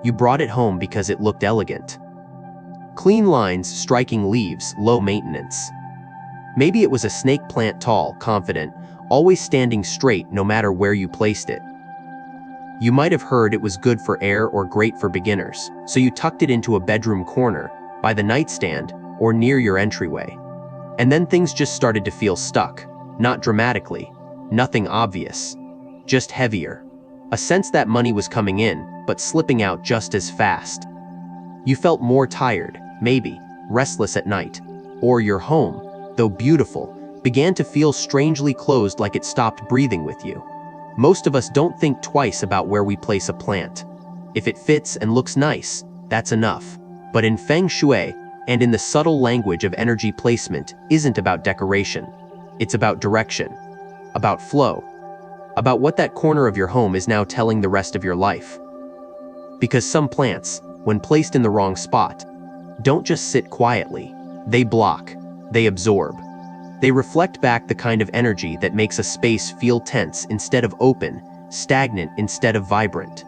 You brought it home because it looked elegant. Clean lines, striking leaves, low maintenance. Maybe it was a snake plant, tall, confident, always standing straight no matter where you placed it. You might have heard it was good for air or great for beginners, so you tucked it into a bedroom corner, by the nightstand, or near your entryway. And then things just started to feel stuck, not dramatically, nothing obvious, just heavier. A sense that money was coming in, but slipping out just as fast. You felt more tired, maybe, restless at night, or your home, though beautiful, began to feel strangely closed, like it stopped breathing with you. Most of us don't think twice about where we place a plant. If it fits and looks nice, that's enough. But in Feng Shui, and in the subtle language of energy placement, isn't about decoration. It's about direction, about flow, about what that corner of your home is now telling the rest of your life. Because some plants, when placed in the wrong spot, don't just sit quietly. They block, they absorb. They reflect back the kind of energy that makes a space feel tense instead of open, stagnant instead of vibrant.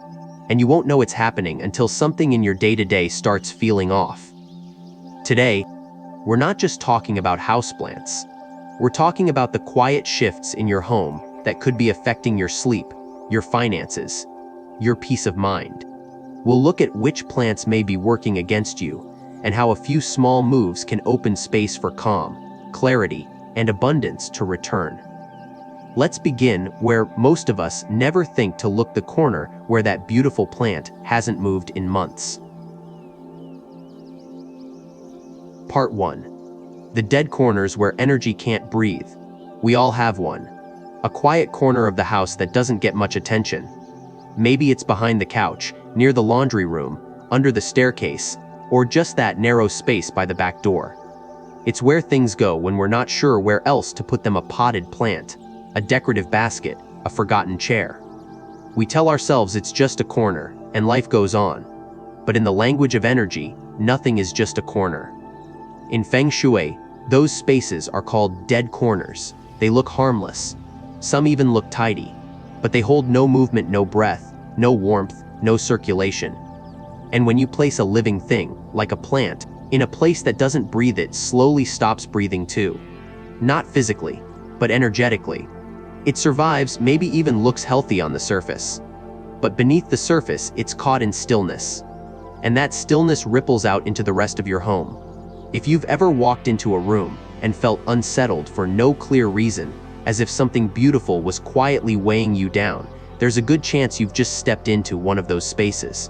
And you won't know it's happening until something in your day-to-day starts feeling off. Today, we're not just talking about houseplants. We're talking about the quiet shifts in your home that could be affecting your sleep, your finances, your peace of mind. We'll look at which plants may be working against you and how a few small moves can open space for calm, clarity, and abundance to return. Let's begin where most of us never think to look, the corner where that beautiful plant hasn't moved in months. Part 1. The dead corners where energy can't breathe. We all have one. A quiet corner of the house that doesn't get much attention. Maybe it's behind the couch, near the laundry room, under the staircase, or just that narrow space by the back door. It's where things go when we're not sure where else to put them: a potted plant, a decorative basket, a forgotten chair. We tell ourselves it's just a corner, and life goes on. But in the language of energy, nothing is just a corner. In Feng Shui, those spaces are called dead corners. They look harmless. Some even look tidy. But they hold no movement, no breath, no warmth, no circulation. And when you place a living thing, like a plant, in a place that doesn't breathe, it slowly stops breathing too. Not physically, but energetically. It survives, maybe even looks healthy on the surface. But beneath the surface, it's caught in stillness. And that stillness ripples out into the rest of your home. If you've ever walked into a room and felt unsettled for no clear reason, as if something beautiful was quietly weighing you down, there's a good chance you've just stepped into one of those spaces.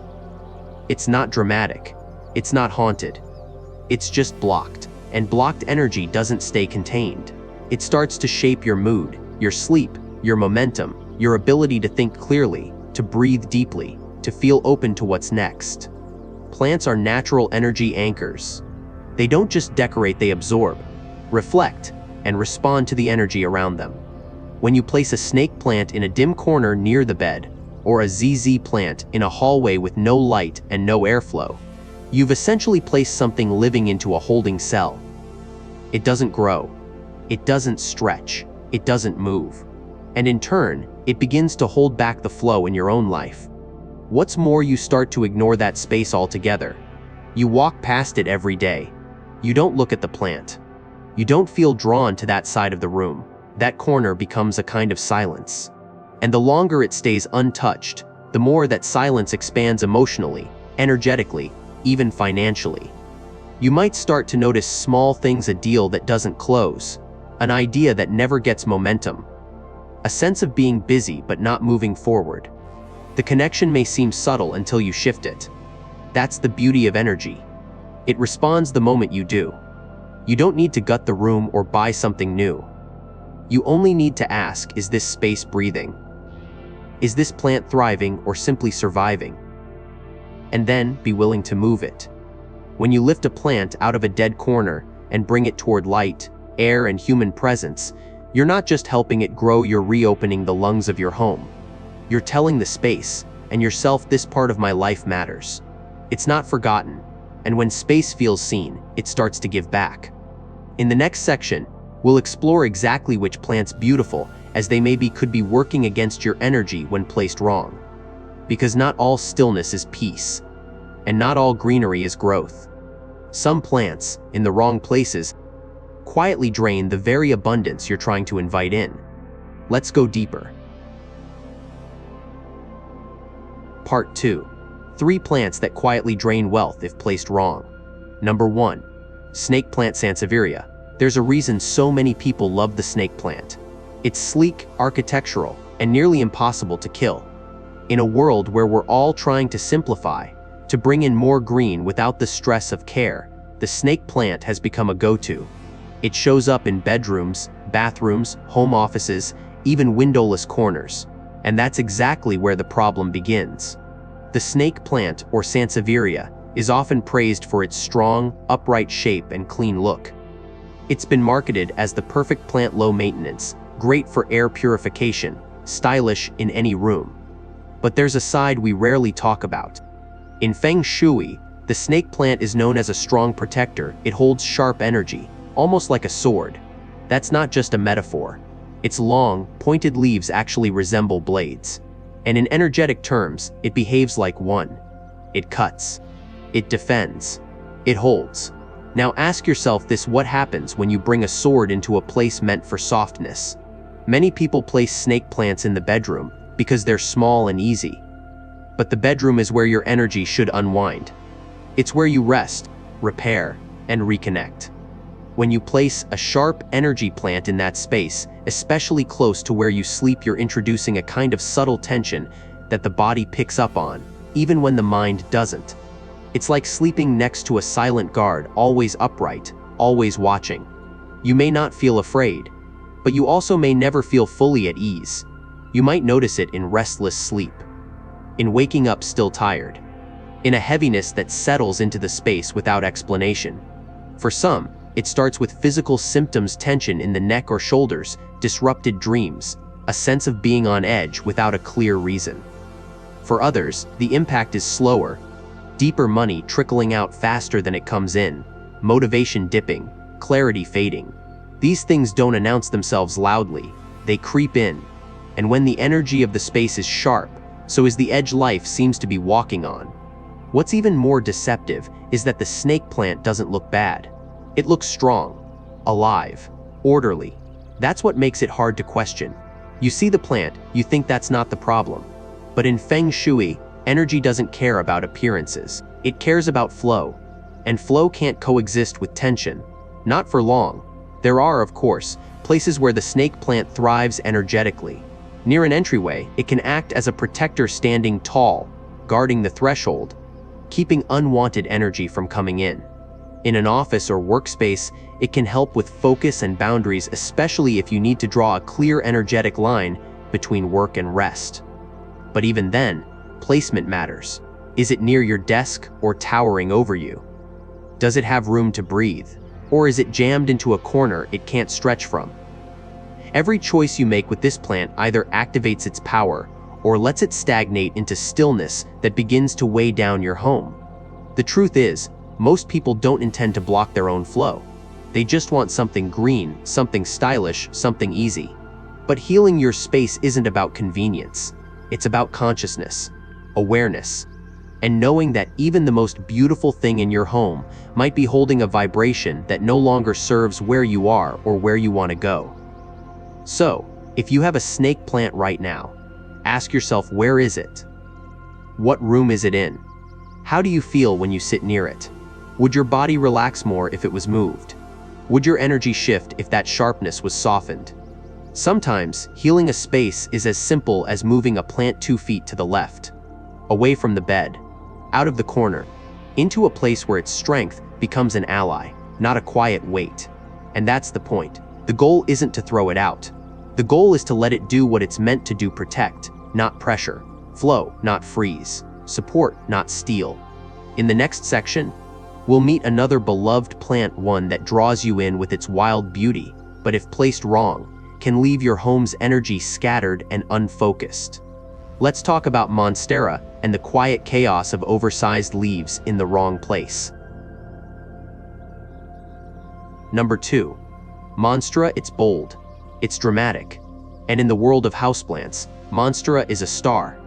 It's not dramatic. It's not haunted. It's just blocked, and blocked energy doesn't stay contained. It starts to shape your mood, your sleep, your momentum, your ability to think clearly, to breathe deeply, to feel open to what's next. Plants are natural energy anchors. They don't just decorate, they absorb, reflect, and respond to the energy around them. When you place a snake plant in a dim corner near the bed, or a ZZ plant in a hallway with no light and no airflow, you've essentially placed something living into a holding cell. It doesn't grow. It doesn't stretch. It doesn't move. And in turn, it begins to hold back the flow in your own life. What's more, you start to ignore that space altogether. You walk past it every day. You don't look at the plant. You don't feel drawn to that side of the room. That corner becomes a kind of silence. And the longer it stays untouched, the more that silence expands emotionally, energetically, even financially. You might start to notice small things: a deal that doesn't close, an idea that never gets momentum, a sense of being busy but not moving forward. The connection may seem subtle until you shift it. That's the beauty of energy. It responds the moment you do. You don't need to gut the room or buy something new. You only need to ask, is this space breathing? Is this plant thriving or simply surviving? And then be willing to move it. When you lift a plant out of a dead corner and bring it toward light, air, and human presence, you're not just helping it grow, you're reopening the lungs of your home. You're telling the space and yourself, this part of my life matters. It's not forgotten, and when space feels seen, it starts to give back. In the next section, we'll explore exactly which plants, beautiful as they may be, could be working against your energy when placed wrong. Because not all stillness is peace. And not all greenery is growth. Some plants, in the wrong places, quietly drain the very abundance you're trying to invite in. Let's go deeper. Part 2. 3 plants that quietly drain wealth if placed wrong. Number 1. Snake plant Sansevieria. There's a reason so many people love the snake plant. It's sleek, architectural, and nearly impossible to kill. In a world where we're all trying to simplify, to bring in more green without the stress of care, the snake plant has become a go-to. It shows up in bedrooms, bathrooms, home offices, even windowless corners. And that's exactly where the problem begins. The snake plant, or Sansevieria, is often praised for its strong, upright shape and clean look. It's been marketed as the perfect plant, low maintenance, great for air purification, stylish in any room. But there's a side we rarely talk about. In Feng Shui, the snake plant is known as a strong protector. It holds sharp energy, almost like a sword. That's not just a metaphor. Its long, pointed leaves actually resemble blades. And in energetic terms, it behaves like one. It cuts. It defends. It holds. Now ask yourself this: what happens when you bring a sword into a place meant for softness? Many people place snake plants in the bedroom because they're small and easy. But the bedroom is where your energy should unwind. It's where you rest, repair, and reconnect. When you place a sharp energy plant in that space, especially close to where you sleep, you're introducing a kind of subtle tension that the body picks up on, even when the mind doesn't. It's like sleeping next to a silent guard, always upright, always watching. You may not feel afraid, but you also may never feel fully at ease. You might notice it in restless sleep, in waking up still tired, in a heaviness that settles into the space without explanation. For some, it starts with physical symptoms: tension in the neck or shoulders, disrupted dreams, a sense of being on edge without a clear reason. For others, the impact is slower, deeper: money trickling out faster than it comes in, motivation dipping, clarity fading. These things don't announce themselves loudly, they creep in. And when the energy of the space is sharp, so is the edge life seems to be walking on. What's even more deceptive is that the snake plant doesn't look bad. It looks strong, alive, orderly. That's what makes it hard to question. You see the plant, you think that's not the problem. But in Feng Shui, energy doesn't care about appearances. It cares about flow. And flow can't coexist with tension. Not for long. There are, of course, places where the snake plant thrives energetically. Near an entryway, it can act as a protector, standing tall, guarding the threshold, keeping unwanted energy from coming in. In an office or workspace, it can help with focus and boundaries, especially if you need to draw a clear energetic line between work and rest. But even then, placement matters. Is it near your desk or towering over you? Does it have room to breathe? Or is it jammed into a corner it can't stretch from? Every choice you make with this plant either activates its power or lets it stagnate into stillness that begins to weigh down your home. The truth is, most people don't intend to block their own flow. They just want something green, something stylish, something easy. But healing your space isn't about convenience. It's about consciousness, awareness, and knowing that even the most beautiful thing in your home might be holding a vibration that no longer serves where you are or where you want to go. So, if you have a snake plant right now, ask yourself, where is it? What room is it in? How do you feel when you sit near it? Would your body relax more if it was moved? Would your energy shift if that sharpness was softened? Sometimes, healing a space is as simple as moving a plant 2 feet to the left, away from the bed, out of the corner, into a place where its strength becomes an ally, not a quiet weight. And that's the point. The goal isn't to throw it out. The goal is to let it do what it's meant to do: protect, not pressure; flow, not freeze; support, not steal. In the next section, we'll meet another beloved plant, one that draws you in with its wild beauty, but if placed wrong, can leave your home's energy scattered and unfocused. Let's talk about Monstera and the quiet chaos of oversized leaves in the wrong place. Number 2. Monstera. It's bold. It's dramatic. And in the world of houseplants, Monstera is a star.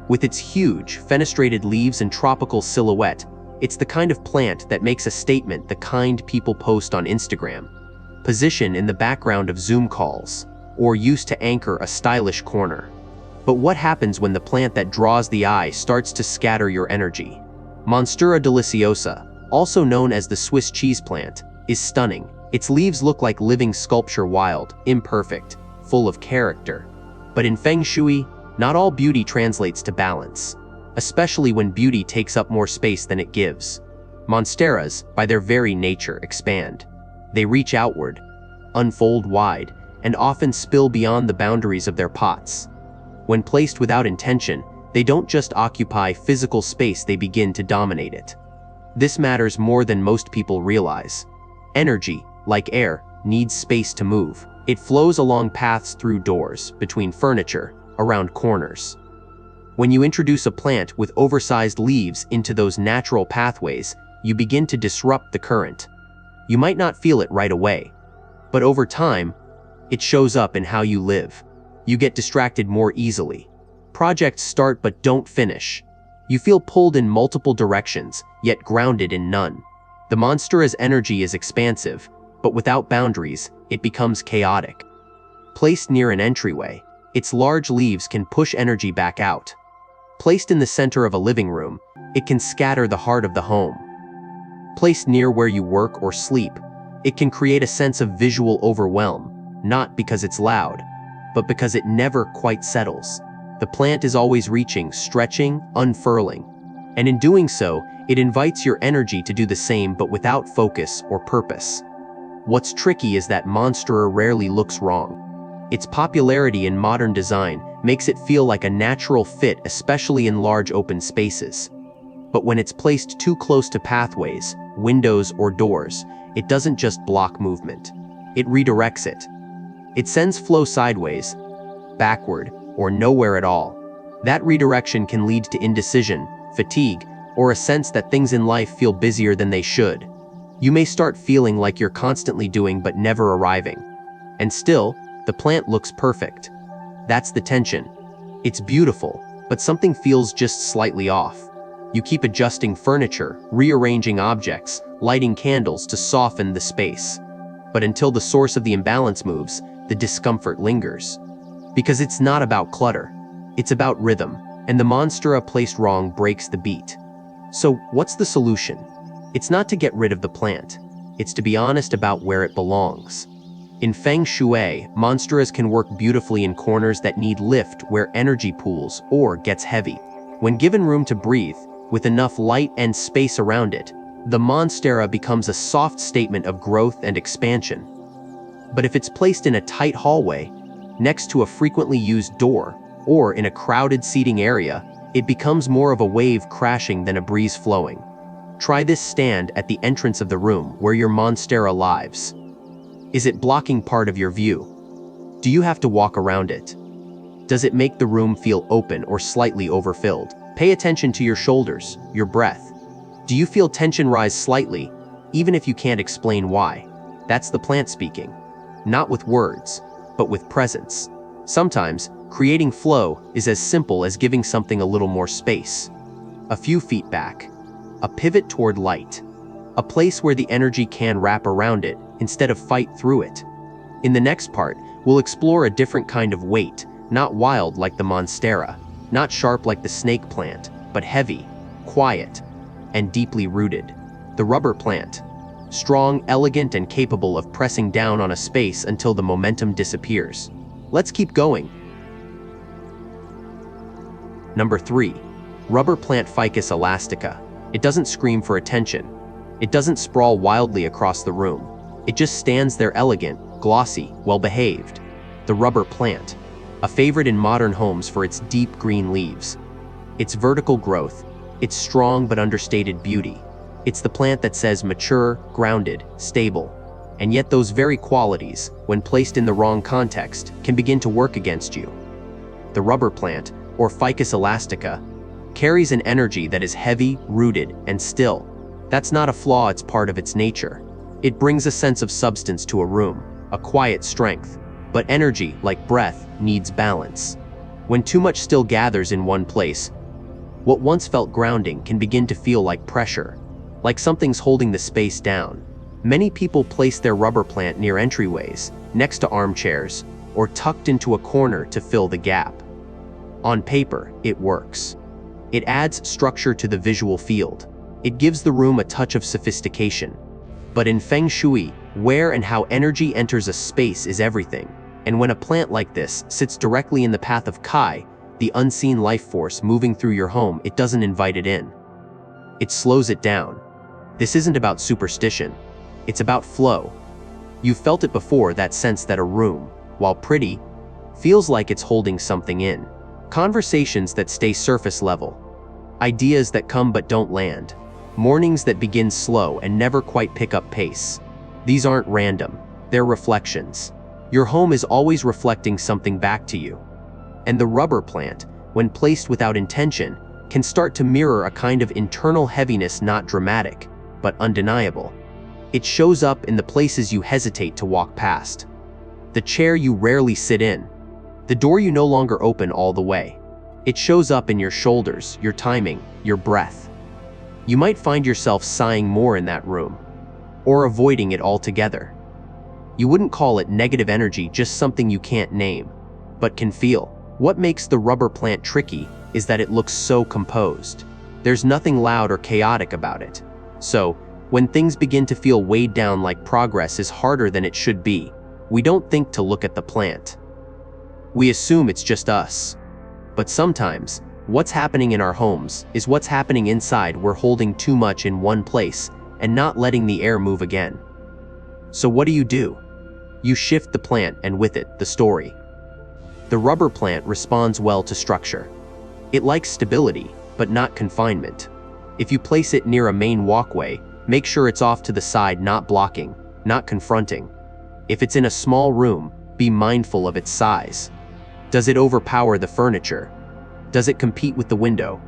With its huge, fenestrated leaves and tropical silhouette, it's the kind of plant that makes a statement the kind people post on Instagram. Position in the background of Zoom calls, or used to anchor a stylish corner. But what happens when the plant that draws the eye starts to scatter your energy? Monstera deliciosa, also known as the Swiss cheese plant, is stunning. Its leaves look like living sculpture, wild, imperfect, full of character. But in Feng Shui, not all beauty translates to balance, especially when beauty takes up more space than it gives. Monsteras, by their very nature, expand. They reach outward, unfold wide, and often spill beyond the boundaries of their pots. When placed without intention, they don't just occupy physical space, they begin to dominate it. This matters more than most people realize. Energy, like air, needs space to move. It flows along paths, through doors, between furniture, around corners. When you introduce a plant with oversized leaves into those natural pathways, you begin to disrupt the current. You might not feel it right away, but over time, it shows up in how you live. You get distracted more easily. Projects start but don't finish. You feel pulled in multiple directions, yet grounded in none. The monstera's energy is expansive, but without boundaries, it becomes chaotic. Placed near an entryway, its large leaves can push energy back out. Placed in the center of a living room, it can scatter the heart of the home. Placed near where you work or sleep, it can create a sense of visual overwhelm, not because it's loud, but because it never quite settles. The plant is always reaching, stretching, unfurling. And in doing so, it invites your energy to do the same, but without focus or purpose. What's tricky is that monstera rarely looks wrong. Its popularity in modern design makes it feel like a natural fit, especially in large open spaces. But when it's placed too close to pathways, windows, or doors, it doesn't just block movement. It redirects it. It sends flow sideways, backward, or nowhere at all. That redirection can lead to indecision, fatigue, or a sense that things in life feel busier than they should. You may start feeling like you're constantly doing but never arriving. And still, the plant looks perfect. That's the tension. It's beautiful, but something feels just slightly off. You keep adjusting furniture, rearranging objects, lighting candles to soften the space. But until the source of the imbalance moves, the discomfort lingers. Because it's not about clutter, it's about rhythm, and the monstera placed wrong breaks the beat. So what's the solution? It's not to get rid of the plant, it's to be honest about where it belongs. In Feng Shui, monsteras can work beautifully in corners that need lift, where energy pools or gets heavy. When given room to breathe, with enough light and space around it, the monstera becomes a soft statement of growth and expansion. But if it's placed in a tight hallway, next to a frequently used door, or in a crowded seating area, it becomes more of a wave crashing than a breeze flowing. Try this stand at the entrance of the room where your monstera lives. Is it blocking part of your view? Do you have to walk around it? Does it make the room feel open or slightly overfilled? Pay attention to your shoulders, your breath. Do you feel tension rise slightly, even if you can't explain why? That's the plant speaking. Not with words, but with presence. Sometimes, creating flow is as simple as giving something a little more space. A few feet back. A pivot toward light. A place where the energy can wrap around it instead of fight through it. In the next part, we'll explore a different kind of weight, not wild like the monstera, not sharp like the snake plant, but heavy, quiet, and deeply rooted. The rubber plant. Strong, elegant, and capable of pressing down on a space until the momentum disappears. Let's keep going. Number 3. Rubber plant Ficus elastica. It doesn't scream for attention. It doesn't sprawl wildly across the room. It just stands there, elegant, glossy, well-behaved. The rubber plant, a favorite in modern homes for its deep green leaves. Its vertical growth, its strong but understated beauty. It's the plant that says mature, grounded, stable. And yet those very qualities, when placed in the wrong context, can begin to work against you. The rubber plant, or Ficus elastica, carries an energy that is heavy, rooted, and still. That's not a flaw, it's part of its nature. It brings a sense of substance to a room, a quiet strength. But energy, like breath, needs balance. When too much still gathers in one place, What once felt grounding can begin to feel like pressure, like something's holding the space down. Many people place their rubber plant near entryways, next to armchairs, or tucked into a corner to fill the gap. On paper, it works. It adds structure to the visual field. It gives the room a touch of sophistication. But in Feng Shui, where and how energy enters a space is everything. And when a plant like this sits directly in the path of Kai, the unseen life force moving through your home, it doesn't invite it in. It slows it down. This isn't about superstition. It's about flow. You've felt it before, that sense that a room, while pretty, feels like it's holding something in. Conversations that stay surface level. Ideas that come but don't land. Mornings that begin slow and never quite pick up pace. These aren't random. They're reflections. Your home is always reflecting something back to you. And the rubber plant, when placed without intention, can start to mirror a kind of internal heaviness, not dramatic, but undeniable. It shows up in the places you hesitate to walk past. The chair you rarely sit in. The door you no longer open all the way. It shows up in your shoulders, your timing, your breath. You might find yourself sighing more in that room, or avoiding it altogether. You wouldn't call it negative energy, just something you can't name, but can feel. What makes the rubber plant tricky is that it looks so composed. There's nothing loud or chaotic about it. So, when things begin to feel weighed down, like progress is harder than it should be, we don't think to look at the plant. We assume it's just us. But sometimes, what's happening in our homes is what's happening inside. We're holding too much in one place and not letting the air move again. So what do? You shift the plant, and with it, the story. The rubber plant responds well to structure. It likes stability, but not confinement. If you place it near a main walkway, make sure it's off to the side, not blocking, not confronting. If it's in a small room, be mindful of its size. Does it overpower the furniture? Does it compete with the window?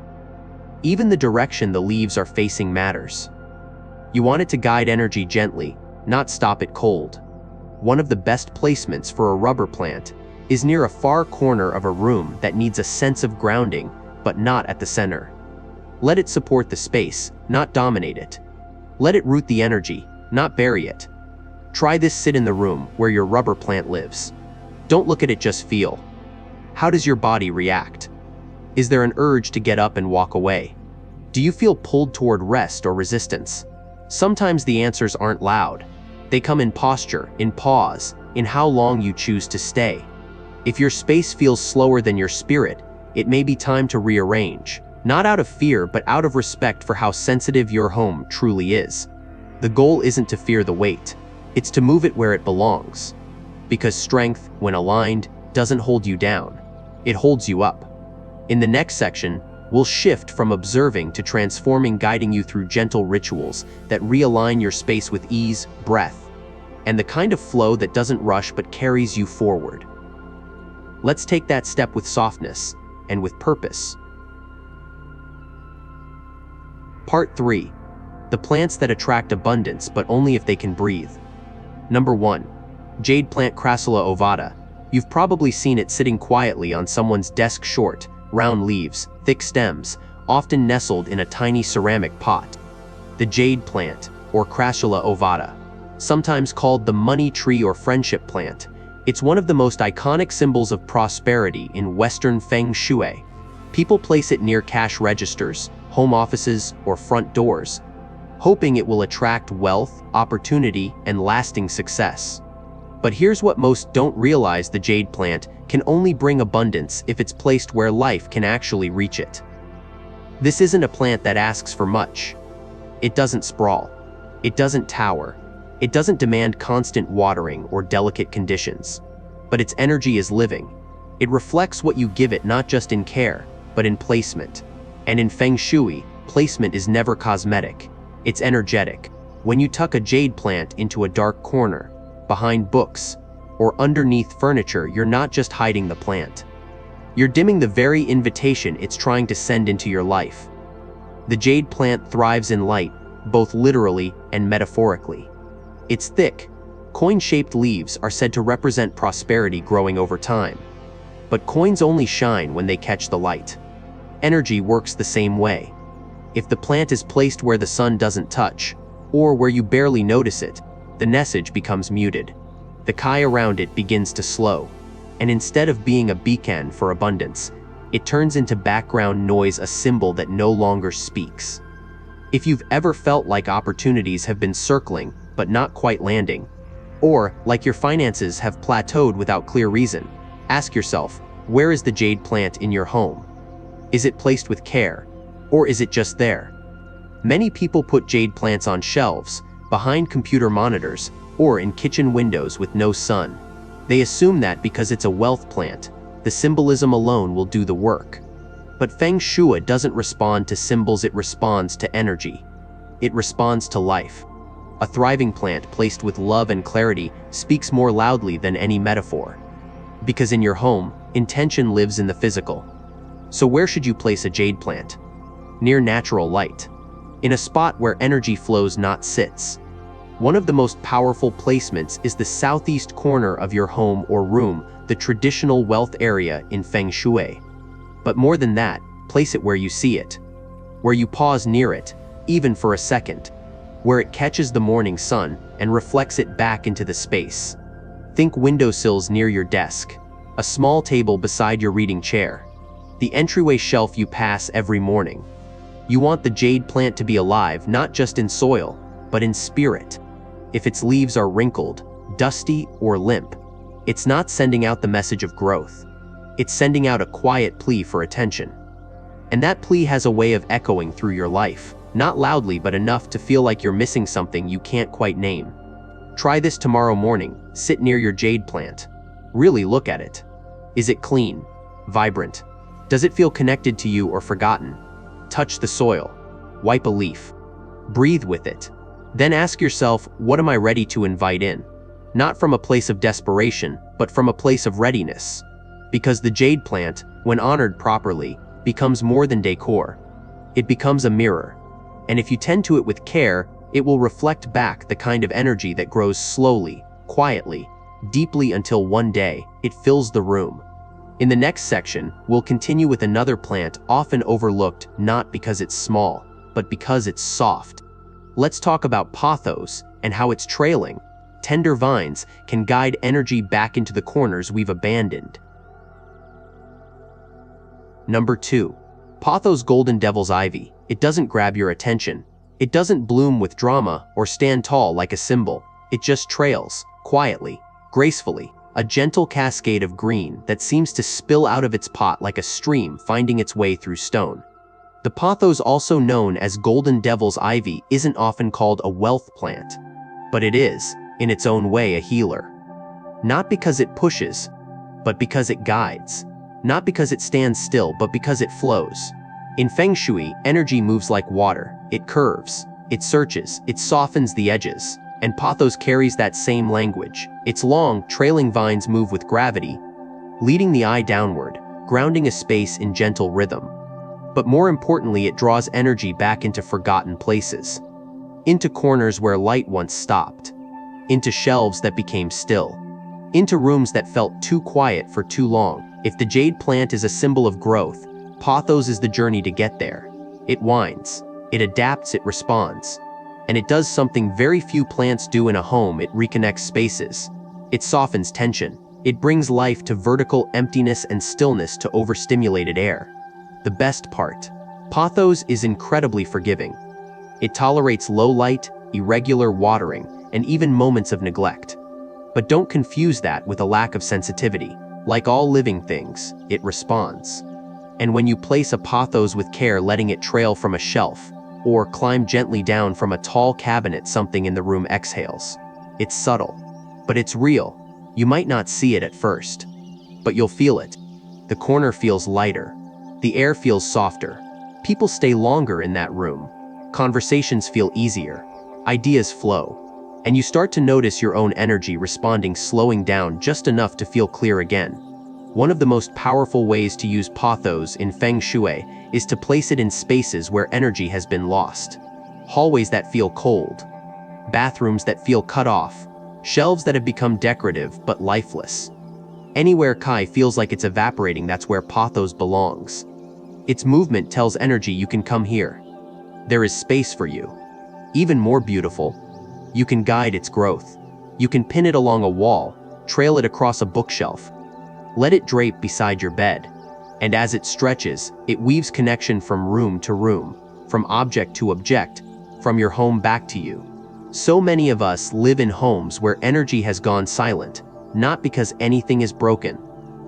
Even the direction the leaves are facing matters. You want it to guide energy gently, not stop it cold. One of the best placements for a rubber plant is near a far corner of a room that needs a sense of grounding, but not at the center. Let it support the space, not dominate it. Let it root the energy, not bury it. Try this. Sit in the room where your rubber plant lives. Don't look at it, just feel. How does your body react? Is there an urge to get up and walk away? Do you feel pulled toward rest or resistance? Sometimes the answers aren't loud. They come in posture, in pause, in how long you choose to stay. If your space feels slower than your spirit, it may be time to rearrange, not out of fear but out of respect for how sensitive your home truly is. The goal isn't to fear the weight, it's to move it where it belongs. Because strength, when aligned, doesn't hold you down, it holds you up. In the next section, we'll shift from observing to transforming, guiding you through gentle rituals that realign your space with ease, breath, and the kind of flow that doesn't rush but carries you forward. Let's take that step with softness and with purpose. Part 3. The plants that attract abundance, but only if they can breathe. Number 1. Jade plant, Crassula ovata. You've probably seen it sitting quietly on someone's desk. Short, round leaves, thick stems, often nestled in a tiny ceramic pot. The jade plant, or Crassula ovata, sometimes called the money tree or friendship plant. It's one of the most iconic symbols of prosperity in Western Feng Shui. People place it near cash registers, home offices, or front doors, hoping it will attract wealth, opportunity, and lasting success. But here's what most don't realize: the jade plant can only bring abundance if it's placed where life can actually reach it. This isn't a plant that asks for much. It doesn't sprawl. It doesn't tower. It doesn't demand constant watering or delicate conditions. But its energy is living. It reflects what you give it, not just in care, but in placement. And in Feng Shui, placement is never cosmetic. It's energetic. When you tuck a jade plant into a dark corner, behind books, or underneath furniture, you're not just hiding the plant. You're dimming the very invitation it's trying to send into your life. The jade plant thrives in light, both literally and metaphorically. Its thick, coin-shaped leaves are said to represent prosperity growing over time. But coins only shine when they catch the light. Energy works the same way. If the plant is placed where the sun doesn't touch, or where you barely notice it, the message becomes muted. The chi around it begins to slow, and instead of being a beacon for abundance, it turns into background noise, a symbol that no longer speaks. If you've ever felt like opportunities have been circling but not quite landing, or like your finances have plateaued without clear reason, ask yourself, where is the jade plant in your home? Is it placed with care, or is it just there? Many people put jade plants on shelves, behind computer monitors, or in kitchen windows with no sun. They assume that because it's a wealth plant, the symbolism alone will do the work. But Feng Shui doesn't respond to symbols, it responds to energy. It responds to life. A thriving plant placed with love and clarity speaks more loudly than any metaphor. Because in your home, intention lives in the physical. So where should you place a jade plant? Near natural light. In a spot where energy flows, not sits. One of the most powerful placements is the southeast corner of your home or room, the traditional wealth area in Feng Shui. But more than that, place it where you see it. Where you pause near it, even for a second. Where it catches the morning sun and reflects it back into the space. Think windowsills near your desk, a small table beside your reading chair, the entryway shelf you pass every morning. You want the jade plant to be alive, not just in soil, but in spirit. If its leaves are wrinkled, dusty, or limp, it's not sending out the message of growth. It's sending out a quiet plea for attention. And that plea has a way of echoing through your life, not loudly but enough to feel like you're missing something you can't quite name. Try this tomorrow morning. Sit near your jade plant. Really look at it. Is it clean? Vibrant? Does it feel connected to you or forgotten? Touch the soil. Wipe a leaf. Breathe with it. Then ask yourself, what am I ready to invite in? Not from a place of desperation, but from a place of readiness. Because the jade plant, when honored properly, becomes more than decor. It becomes a mirror. And if you tend to it with care, it will reflect back the kind of energy that grows slowly, quietly, deeply until one day, it fills the room. In the next section, we'll continue with another plant often overlooked, not because it's small, but because it's soft. Let's talk about pothos and how its trailing, tender vines can guide energy back into the corners we've abandoned. Number 2. Pothos golden devil's ivy. It doesn't grab your attention. It doesn't bloom with drama or stand tall like a symbol. It just trails, quietly, gracefully, a gentle cascade of green that seems to spill out of its pot like a stream finding its way through stone. The pothos, also known as golden devil's ivy, isn't often called a wealth plant, but it is, in its own way, a healer. Not because it pushes, but because it guides. Not because it stands still, but because it flows. In Feng Shui, energy moves like water. It curves, it searches, it softens the edges. And pothos carries that same language. Its long, trailing vines move with gravity, leading the eye downward, grounding a space in gentle rhythm. But more importantly, it draws energy back into forgotten places. Into corners where light once stopped. Into shelves that became still. Into rooms that felt too quiet for too long. If the jade plant is a symbol of growth, pothos is the journey to get there. It winds, it adapts, it responds. And it does something very few plants do in a home. It reconnects spaces. It softens tension. It brings life to vertical emptiness and stillness to overstimulated air. The best part, pothos is incredibly forgiving. It tolerates low light, irregular watering, and even moments of neglect. But don't confuse that with a lack of sensitivity. Like all living things, it responds. And when you place a pothos with care, letting it trail from a shelf, or climb gently down from a tall cabinet, something in the room exhales. It's subtle, but it's real. You might not see it at first, but you'll feel it. The corner feels lighter. The air feels softer. People stay longer in that room. Conversations feel easier. Ideas flow. And you start to notice your own energy responding, slowing down just enough to feel clear again. One of the most powerful ways to use pothos in Feng Shui is to place it in spaces where energy has been lost. Hallways that feel cold. Bathrooms that feel cut off. Shelves that have become decorative but lifeless. Anywhere chi feels like it's evaporating, that's where pothos belongs. Its movement tells energy you can come here. There is space for you. Even more beautiful, you can guide its growth. You can pin it along a wall, trail it across a bookshelf. Let it drape beside your bed. And as it stretches, it weaves connection from room to room, from object to object, from your home back to you. So many of us live in homes where energy has gone silent, not because anything is broken,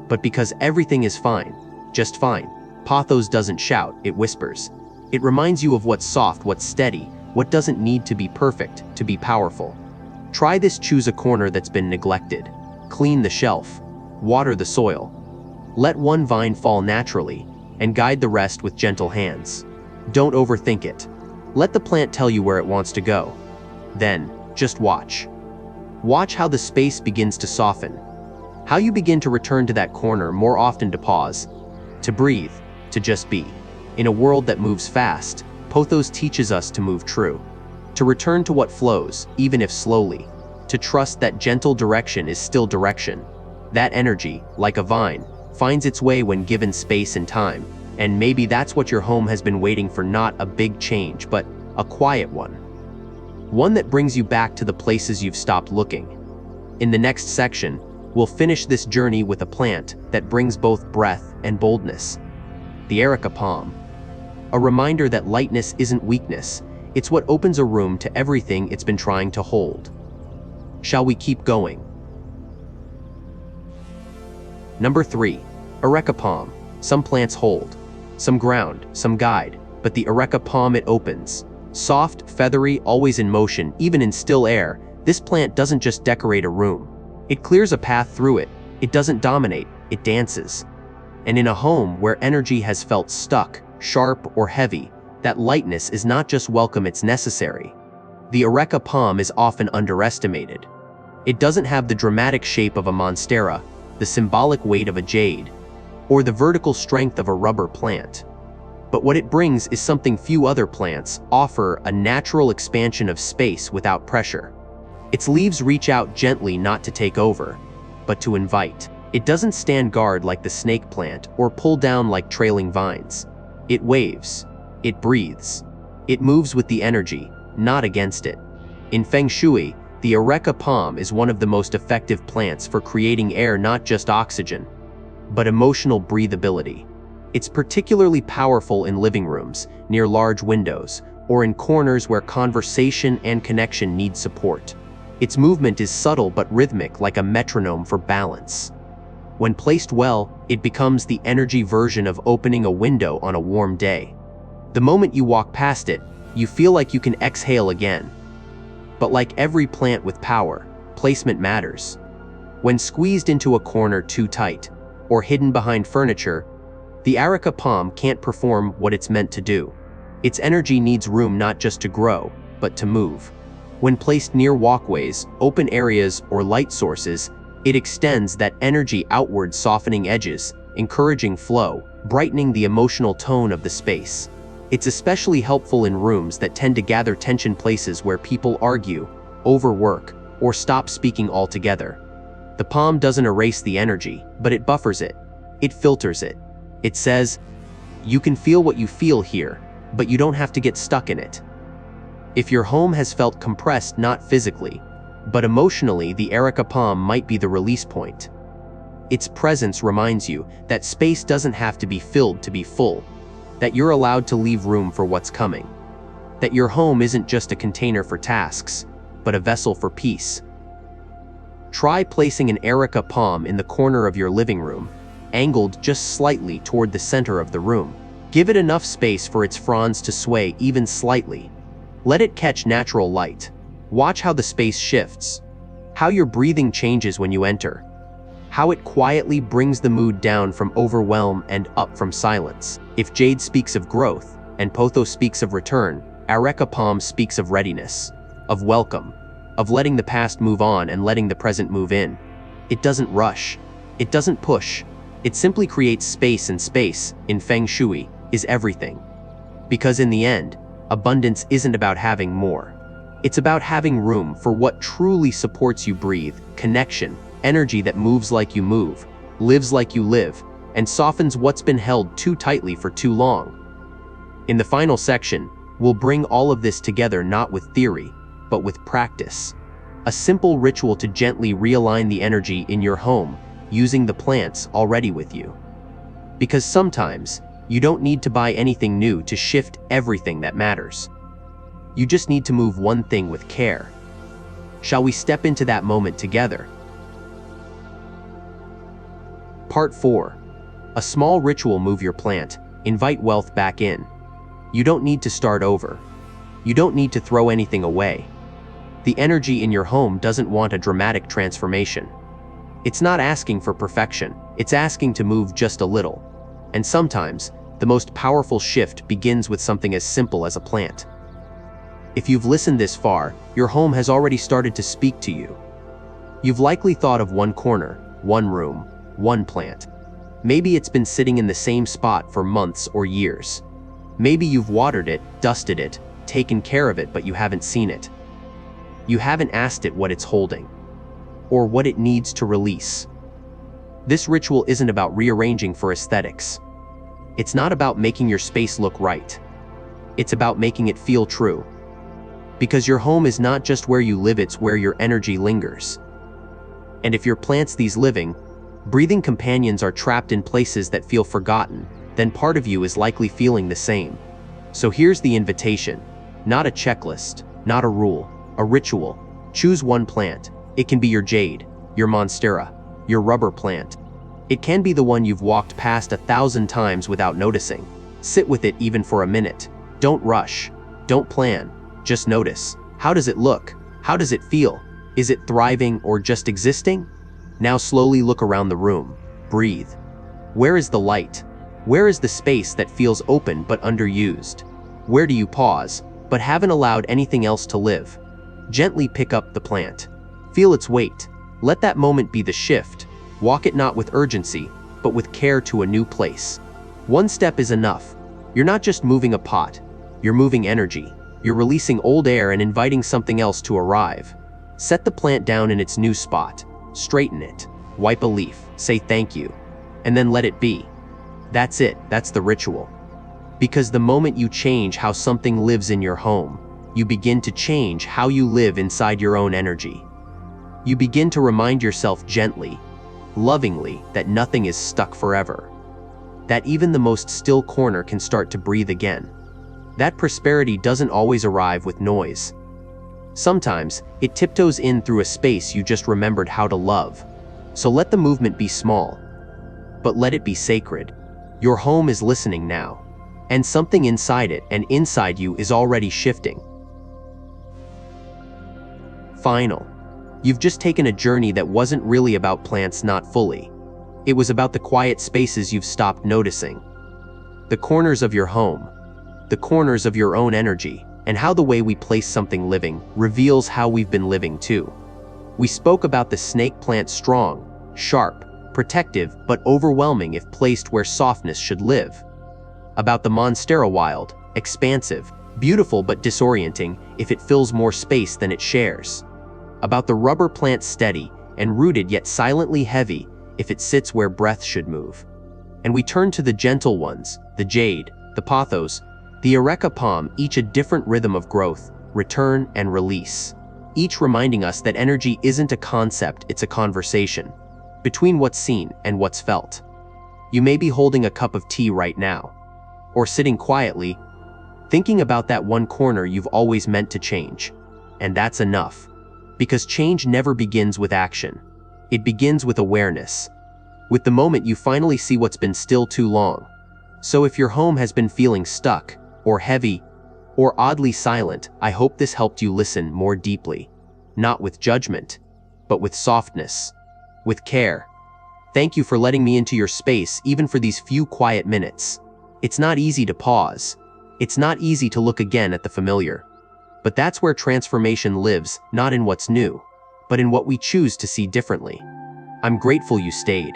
but because everything is fine, just fine. Pathos doesn't shout, it whispers. It reminds you of what's soft, what's steady, what doesn't need to be perfect to be powerful. Try this: choose a corner that's been neglected. Clean the shelf. Water the soil. Let one vine fall naturally, and guide the rest with gentle hands. Don't overthink it. Let the plant tell you where it wants to go. Then, just watch. Watch how the space begins to soften. How you begin to return to that corner more often, to pause, to breathe, to just be. In a world that moves fast, Pothos teaches us to move true. To return to what flows, even if slowly. To trust that gentle direction is still direction. That energy, like a vine, finds its way when given space and time. And maybe that's what your home has been waiting for: not a big change, but a quiet one. One that brings you back to the places you've stopped looking. In the next section, we'll finish this journey with a plant that brings both breath and boldness. The Erica palm. A reminder that lightness isn't weakness, it's what opens a room to everything it's been trying to hold. Shall we keep going? Number 3. Areca palm. Some plants hold, some ground, some guide, but the Areca palm, it opens. Soft, feathery, always in motion, even in still air, this plant doesn't just decorate a room. It clears a path through it. It doesn't dominate, it dances. And in a home where energy has felt stuck, sharp, or heavy, that lightness is not just welcome, it's necessary. The Areca palm is often underestimated. It doesn't have the dramatic shape of a monstera, the symbolic weight of a jade, or the vertical strength of a rubber plant. But what it brings is something few other plants offer: a natural expansion of space without pressure. Its leaves reach out gently, not to take over, but to invite. It doesn't stand guard like the snake plant or pull down like trailing vines. It waves. It breathes. It moves with the energy, not against it. In Feng Shui, the Areca palm is one of the most effective plants for creating air, not just oxygen, but emotional breathability. It's particularly powerful in living rooms, near large windows, or in corners where conversation and connection need support. Its movement is subtle but rhythmic, like a metronome for balance. When placed well, it becomes the energy version of opening a window on a warm day. The moment you walk past it, you feel like you can exhale again. But like every plant with power, placement matters. When squeezed into a corner too tight, or hidden behind furniture, the Areca palm can't perform what it's meant to do. Its energy needs room, not just to grow, but to move. When placed near walkways, open areas, or light sources, it extends that energy outward, softening edges, encouraging flow, brightening the emotional tone of the space. It's especially helpful in rooms that tend to gather tension, places where people argue, overwork, or stop speaking altogether. The palm doesn't erase the energy, but it buffers it. It filters it. It says, you can feel what you feel here, but you don't have to get stuck in it. If your home has felt compressed, not physically, but emotionally, the Areca palm might be the release point. Its presence reminds you that space doesn't have to be filled to be full, that you're allowed to leave room for what's coming, that your home isn't just a container for tasks, but a vessel for peace. Try placing an Areca palm in the corner of your living room, angled just slightly toward the center of the room. Give it enough space for its fronds to sway even slightly. Let it catch natural light. Watch how the space shifts, how your breathing changes when you enter, how it quietly brings the mood down from overwhelm and up from silence. If jade speaks of growth, and Pothos speaks of return, Areca palm speaks of readiness, of welcome, of letting the past move on and letting the present move in. It doesn't rush. It doesn't push. It simply creates space, and space, in Feng Shui, is everything. Because in the end, abundance isn't about having more. It's about having room for what truly supports you. Breathe, connection, energy that moves like you move, lives like you live, and softens what's been held too tightly for too long. In the final section, we'll bring all of this together not with theory, but with practice. A simple ritual to gently realign the energy in your home using the plants already with you. Because sometimes, you don't need to buy anything new to shift everything that matters. You just need to move one thing with care. Shall we step into that moment together? Part 4. A small ritual. Move your plant. Invite wealth back in. You don't need to start over. You don't need to throw anything away. The energy in your home doesn't want a dramatic transformation. It's not asking for perfection, it's asking to move just a little. And sometimes, the most powerful shift begins with something as simple as a plant. If you've listened this far, your home has already started to speak to you. You've likely thought of one corner, one room, one plant. Maybe it's been sitting in the same spot for months or years. Maybe you've watered it, dusted it, taken care of it, but you haven't seen it. You haven't asked it what it's holding, or what it needs to release. This ritual isn't about rearranging for aesthetics. It's not about making your space look right. It's about making it feel true. Because your home is not just where you live, it's where your energy lingers. And if your plants, these living, breathing companions, are trapped in places that feel forgotten, then part of you is likely feeling the same. So here's the invitation. Not a checklist, not a rule, a ritual. Choose one plant. It can be your jade, your monstera, your rubber plant. It can be the one you've walked past 1,000 times without noticing. Sit with it even for a minute. Don't rush. Don't plan. Just notice. How does it look? How does it feel? Is it thriving or just existing? Now slowly look around the room. Breathe. Where is the light? Where is the space that feels open but underused? Where do you pause, but haven't allowed anything else to live? Gently pick up the plant. Feel its weight. Let that moment be the shift. Walk it not with urgency, but with care to a new place. One step is enough. You're not just moving a pot. You're moving energy. You're releasing old air and inviting something else to arrive. Set the plant down in its new spot. Straighten it. Wipe a leaf. Say thank you. And then let it be. That's it. That's the ritual. Because the moment you change how something lives in your home, you begin to change how you live inside your own energy. You begin to remind yourself gently, lovingly, that nothing is stuck forever. That even the most still corner can start to breathe again. That prosperity doesn't always arrive with noise. Sometimes, it tiptoes in through a space you just remembered how to love. So let the movement be small, but let it be sacred. Your home is listening now, and something inside it and inside you is already shifting. Final. You've just taken a journey that wasn't really about plants, not fully. It was about the quiet spaces you've stopped noticing. The corners of your home, the corners of your own energy, and how the way we place something living reveals how we've been living too. We spoke about the snake plant, strong, sharp, protective, but overwhelming if placed where softness should live. About the monstera, wild, expansive, beautiful but disorienting if it fills more space than it shares. About the rubber plant, steady and rooted yet silently heavy if it sits where breath should move. And we turn to the gentle ones, the jade, the pothos, the areca palm, each a different rhythm of growth, return and release. Each reminding us that energy isn't a concept, it's a conversation. Between what's seen and what's felt. You may be holding a cup of tea right now, or sitting quietly, thinking about that one corner you've always meant to change. And that's enough. Because change never begins with action. It begins with awareness. With the moment you finally see what's been still too long. So if your home has been feeling stuck, or heavy, or oddly silent, I hope this helped you listen more deeply. Not with judgment, but with softness. With care. Thank you for letting me into your space even for these few quiet minutes. It's not easy to pause. It's not easy to look again at the familiar. But that's where transformation lives, not in what's new, but in what we choose to see differently. I'm grateful you stayed.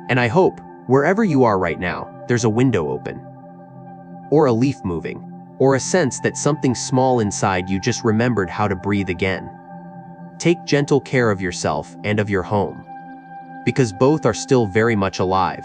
And I hope, wherever you are right now, there's a window open. Or a leaf moving. Or a sense that something small inside you just remembered how to breathe again. Take gentle care of yourself and of your home. Because both are still very much alive.